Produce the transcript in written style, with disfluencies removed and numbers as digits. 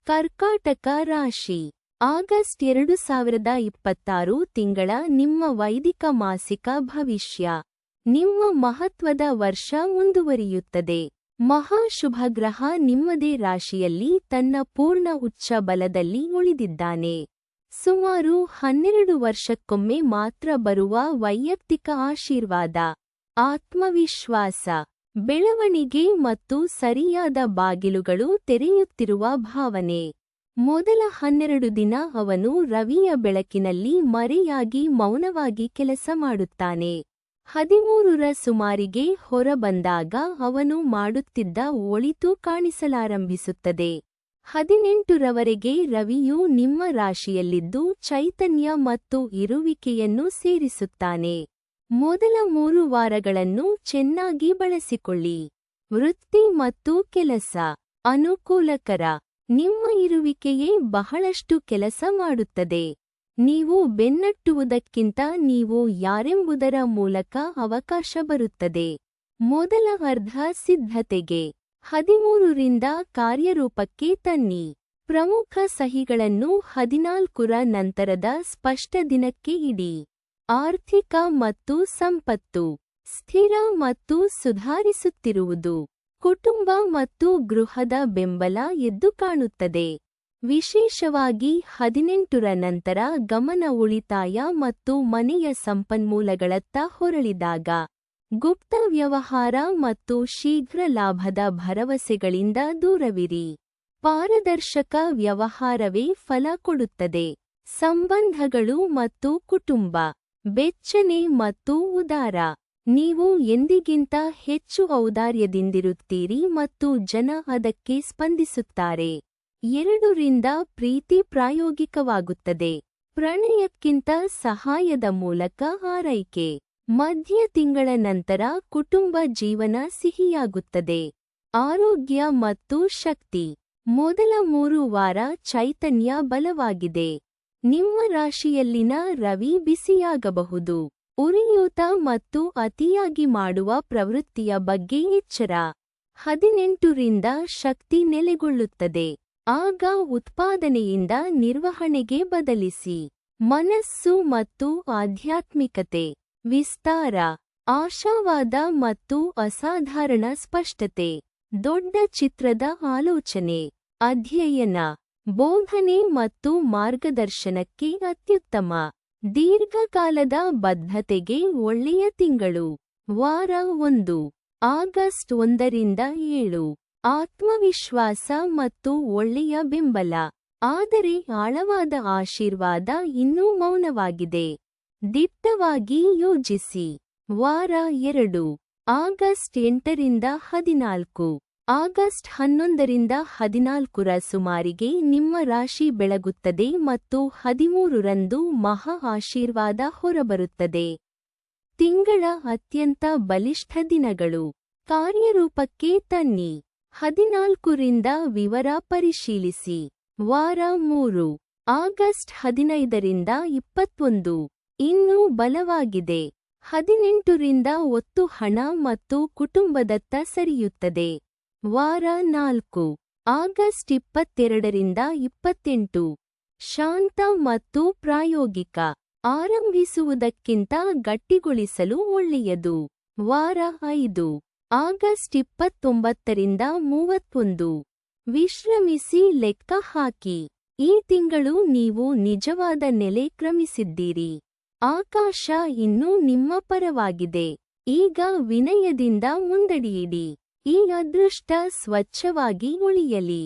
ಕರ್ಕಾಟಕ ರಾಶಿ. ಆಗಸ್ಟ್ 2026 ತಿಂಗಳ ನಿಮ್ಮ ವೈದಿಕ ಮಾಸಿಕ ಭವಿಷ್ಯ. ನಿಮ್ಮ ಮಹತ್ವದ ವರ್ಷ ಮುಂದುವರಿಯುತ್ತದೆ. ಮಹಾಶುಭಗ್ರಹ ನಿಮ್ಮದೇ ರಾಶಿಯಲ್ಲಿ ತನ್ನ ಪೂರ್ಣ ಉಚ್ಚ ಬಲದಲ್ಲಿ ಉಳಿದಿದ್ದಾನೆ. ಸುಮಾರು 12 ವರ್ಷಕ್ಕೊಮ್ಮೆ ಮಾತ್ರ ಬರುವ ವೈಯಕ್ತಿಕ ಆಶೀರ್ವಾದ, ಆತ್ಮವಿಶ್ವಾಸ, ಬೆಳವಣಿಗೆ ಮತ್ತು ಸರಿಯಾದ ಬಾಗಿಲುಗಳು ತೆರೆಯುತ್ತಿರುವ ಭಾವನೆ. ಮೊದಲ 12 ದಿನ ಅವನು ರವಿಯ ಬೆಳಕಿನಲ್ಲಿ ಮರೆಯಾಗಿ ಮೌನವಾಗಿ ಕೆಲಸ ಮಾಡುತ್ತಾನೆ. 13ರ ಸುಮಾರಿಗೆ ಹೊರಬಂದಾಗ ಅವನು ಮಾಡುತ್ತಿದ್ದ ಒಳಿತು ಕಾಣಿಸಲಾರಂಭಿಸುತ್ತದೆ. 18ರವರೆಗೆ ರವಿಯು ನಿಮ್ಮ ರಾಶಿಯಲ್ಲಿದ್ದು ಚೈತನ್ಯ ಮತ್ತು ಇರುವಿಕೆಯನ್ನು ಸೇರಿಸುತ್ತಾನೆ. ಮೊದಲ 3 ವಾರಗಳನ್ನು ಚೆನ್ನಾಗಿ ಬಳಸಿಕೊಳ್ಳಿ. ವೃತ್ತಿ ಮತ್ತು ಕೆಲಸ ಅನುಕೂಲಕರ. ನಿಮ್ಮ ಇರುವಿಕೆಯೇ ಬಹಳಷ್ಟು ಕೆಲಸ ಮಾಡುತ್ತದೆ. ನೀವು ಬೆನ್ನಟ್ಟುವುದಕ್ಕಿಂತ ನೀವು ಯಾರೆಂಬುದರ ಮೂಲಕ ಅವಕಾಶ ಬರುತ್ತದೆ. ಮೊದಲ ಅರ್ಧ ಸಿದ್ಧತೆಗೆ. 13ರಿಂದ ಕಾರ್ಯರೂಪಕ್ಕೆ ತನ್ನಿ. ಪ್ರಮುಖ ಸಹಿಗಳನ್ನು 14ರ ನಂತರದ ಸ್ಪಷ್ಟ ದಿನಕ್ಕೆ ಇಡಿ. ಆರ್ಥಿಕ ಮತ್ತು ಸಂಪತ್ತು ಸ್ಥಿರ ಮತ್ತು ಸುಧಾರಿಸುತ್ತಿರುವುದು. ಕುಟುಂಬ ಮತ್ತು ಗೃಹದ ಬೆಂಬಲ ಎದ್ದು ಕಾಣುತ್ತದೆ. ವಿಶೇಷವಾಗಿ 18ರ ನಂತರ ಗಮನ ಉಳಿತಾಯ ಮತ್ತು ಮನೆಯ ಸಂಪನ್ಮೂಲಗಳತ್ತ ಹೊರಳಿದಾಗ. ಗುಪ್ತ ವ್ಯವಹಾರ ಮತ್ತು ಶೀಘ್ರ ಲಾಭದ ಭರವಸೆಗಳಿಂದ ದೂರವಿರಿ. ಪಾರದರ್ಶಕ ವ್ಯವಹಾರವೇ ಫಲ ಕೊಡುತ್ತದೆ. ಸಂಬಂಧಗಳು ಮತ್ತು ಕುಟುಂಬ ಬೆಚ್ಚನೆ ಮತ್ತು ಉದಾರ. ನೀವು ಎಂದಿಗಿಂತ ಹೆಚ್ಚು ಔದಾರ್ಯದಿಂದಿರುತ್ತೀರಿ ಮತ್ತು ಜನ ಅದಕ್ಕೆ ಸ್ಪಂದಿಸುತ್ತಾರೆ. 2ರಿಂದ ಪ್ರೀತಿ ಪ್ರಾಯೋಗಿಕವಾಗುತ್ತದೆ. ಪ್ರಣಯಕ್ಕಿಂತ ಸಹಾಯದ ಮೂಲಕ ಆರೈಕೆ. ಮಧ್ಯ ತಿಂಗಳ ನಂತರ ಕುಟುಂಬ ಜೀವನ ಸಿಹಿಯಾಗುತ್ತದೆ. ಆರೋಗ್ಯ ಮತ್ತು ಶಕ್ತಿ. ಮೊದಲ 3 ವಾರ ಚೈತನ್ಯ ಬಲವಾಗಿದೆ. ನಿಮ್ಮ ರಾಶಿಯಲ್ಲಿನ ರವಿ ಬಿಸಿಯಾಗಬಹುದು. ಉರಿಯೂತ ಮತ್ತು ಅತಿಯಾಗಿ ಮಾಡುವ ಪ್ರವೃತ್ತಿಯ ಬಗ್ಗೆ ಎಚ್ಚರ. 18ರಿಂದ ಶಕ್ತಿ ನೆಲೆಗೊಳ್ಳುತ್ತದೆ. ಆಗ ಉತ್ಪಾದನೆಯಿಂದ ನಿರ್ವಹಣೆಗೆ ಬದಲಿಸಿ. ಮನಸ್ಸು ಮತ್ತು ಆಧ್ಯಾತ್ಮಿಕತೆ. ವಿಸ್ತಾರ. ಆಶಾವಾದ ಮತ್ತು ಅಸಾಧಾರಣ ಸ್ಪಷ್ಟತೆ. ದೊಡ್ಡ ಚಿತ್ರದ ಆಲೋಚನೆ. ಅಧ್ಯಯನ, ಬೋಧನೆ ಮತ್ತು ಮಾರ್ಗದರ್ಶನಕ್ಕೆ ಅತ್ಯುತ್ತಮ. ದೀರ್ಘಕಾಲದ ಬದ್ಧತೆಗೆ ಒಳ್ಳೆಯ ತಿಂಗಳು. ವಾರ 1 ಆಗಸ್ಟ್ 1ರಿಂದ 7. ಆತ್ಮವಿಶ್ವಾಸ ಮತ್ತು ಒಳ್ಳೆಯ ಬೆಂಬಲ. ಆದರೆ ಆಳವಾದ ಆಶೀರ್ವಾದ ಇನ್ನೂ ಮೌನವಾಗಿದೆ. ದಿಟ್ಟವಾಗಿ ಯೋಜಿಸಿ. ವಾರ 2 ಆಗಸ್ಟ್ 8ರಿಂದ 14. ಆಗಸ್ಟ್ 11ರಿಂದ 14ರ ಸುಮಾರಿಗೆ ನಿಮ್ಮ ರಾಶಿ ಬೆಳಗುತ್ತದೆ ಮತ್ತು 13ರಂದು ಮಹಾ ಆಶೀರ್ವಾದ ಹೊರಬರುತ್ತದೆ. ತಿಂಗಳ ಅತ್ಯಂತ ಬಲಿಷ್ಠ ದಿನಗಳು. ಕಾರ್ಯರೂಪಕ್ಕೆ ತನ್ನಿ. 14ರಿಂದ ವಿವರ ಪರಿಶೀಲಿಸಿ. ವಾರ 3 ಆಗಸ್ಟ್ 15ರಿಂದ 21. ಇನ್ನೂ ಬಲವಾಗಿದೆ. 18ರಿಂದ ಒತ್ತು ಹಣ ಮತ್ತು ಕುಟುಂಬದತ್ತ ಸರಿಯುತ್ತದೆ. ವಾರ 4 ಆಗಸ್ಟ್ 22ರಿಂದ 28. ಶಾಂತ ಮತ್ತು ಪ್ರಾಯೋಗಿಕ. ಆರಂಭಿಸುವುದಕ್ಕಿಂತ ಗಟ್ಟಿಗೊಳಿಸಲು ಒಳ್ಳೆಯದು. ವಾರ 5 ಆಗಸ್ಟ್ 29ರಿಂದ 31. ವಿಶ್ರಮಿಸಿ ಲೆಕ್ಕ ಹಾಕಿ. ಈ ತಿಂಗಳು ನೀವು ನಿಜವಾದ ನೆಲೆ ಕ್ರಮಿಸಿದ್ದೀರಿ. ಆಕಾಶ ಇನ್ನೂ ನಿಮ್ಮ ಪರವಾಗಿದೆ. ಈಗ ವಿನಯದಿಂದ ಮುಂದಡಿಯಿಡಿ. ಈ ಅದೃಷ್ಟ ಸ್ವಚ್ಛವಾಗಿ ಉಳಿಯಲಿ.